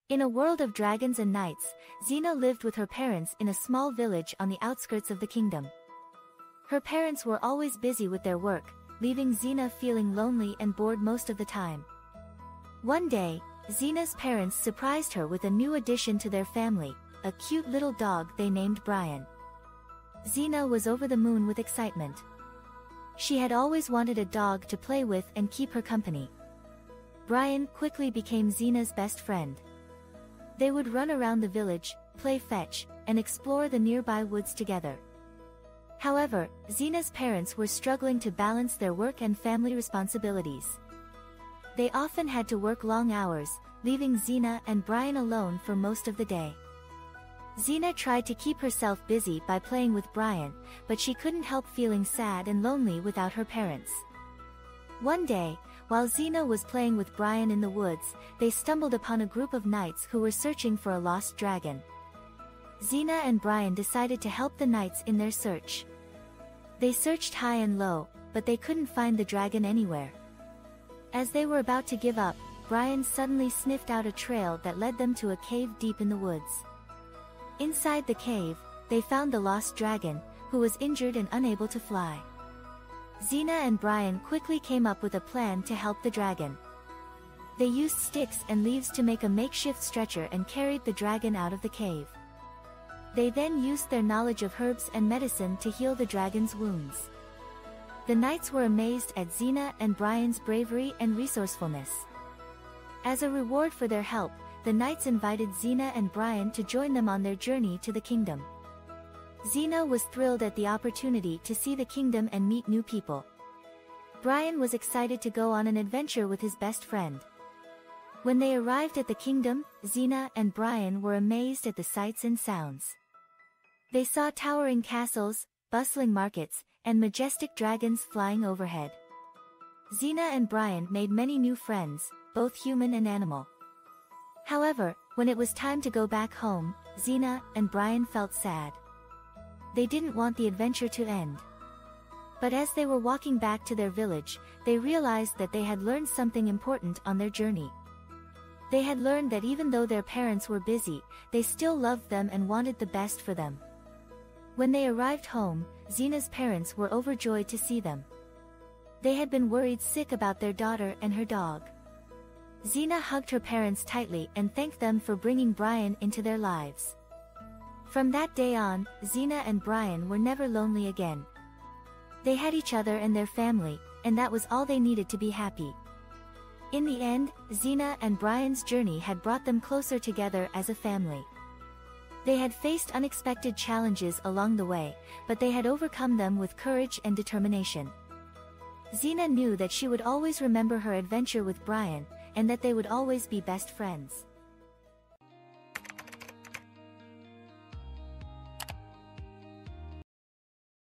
In a world of dragons and knights, Zena lived with her parents in a small village on the outskirts of the kingdom. Her parents were always busy with their work, leaving Zena feeling lonely and bored most of the time. One day, Zena's parents surprised her with a new addition to their family, a cute little dog they named Brian. Zena was over the moon with excitement. She had always wanted a dog to play with and keep her company. Brian quickly became Zena's best friend. They would run around the village, play fetch, and explore the nearby woods together. However, Zena's parents were struggling to balance their work and family responsibilities. They often had to work long hours, leaving Zena and Brian alone for most of the day. Zena tried to keep herself busy by playing with Brian, but she couldn't help feeling sad and lonely without her parents. One day, while Zena was playing with Brian in the woods, they stumbled upon a group of knights who were searching for a lost dragon. Zena and Brian decided to help the knights in their search. They searched high and low, but they couldn't find the dragon anywhere. As they were about to give up, Brian suddenly sniffed out a trail that led them to a cave deep in the woods. Inside the cave, they found the lost dragon, who was injured and unable to fly. Zena and Brian quickly came up with a plan to help the dragon. They used sticks and leaves to make a makeshift stretcher and carried the dragon out of the cave. They then used their knowledge of herbs and medicine to heal the dragon's wounds. The knights were amazed at Zena and Brian's bravery and resourcefulness. As a reward for their help, the knights invited Zena and Brian to join them on their journey to the kingdom. Zena was thrilled at the opportunity to see the kingdom and meet new people. Brian was excited to go on an adventure with his best friend. When they arrived at the kingdom, Zena and Brian were amazed at the sights and sounds. They saw towering castles, bustling markets, and majestic dragons flying overhead. Zena and Brian made many new friends, both human and animal. However, when it was time to go back home, Zena and Brian felt sad. They didn't want the adventure to end. But as they were walking back to their village, they realized that they had learned something important on their journey. They had learned that even though their parents were busy, they still loved them and wanted the best for them. When they arrived home, Zena's parents were overjoyed to see them. They had been worried sick about their daughter and her dog. Zena hugged her parents tightly and thanked them for bringing Brian into their lives. From that day on, Zena and Brian were never lonely again. They had each other and their family, and that was all they needed to be happy. In the end, Zena and Brian's journey had brought them closer together as a family. They had faced unexpected challenges along the way, but they had overcome them with courage and determination. Zena knew that she would always remember her adventure with Brian, and that they would always be best friends.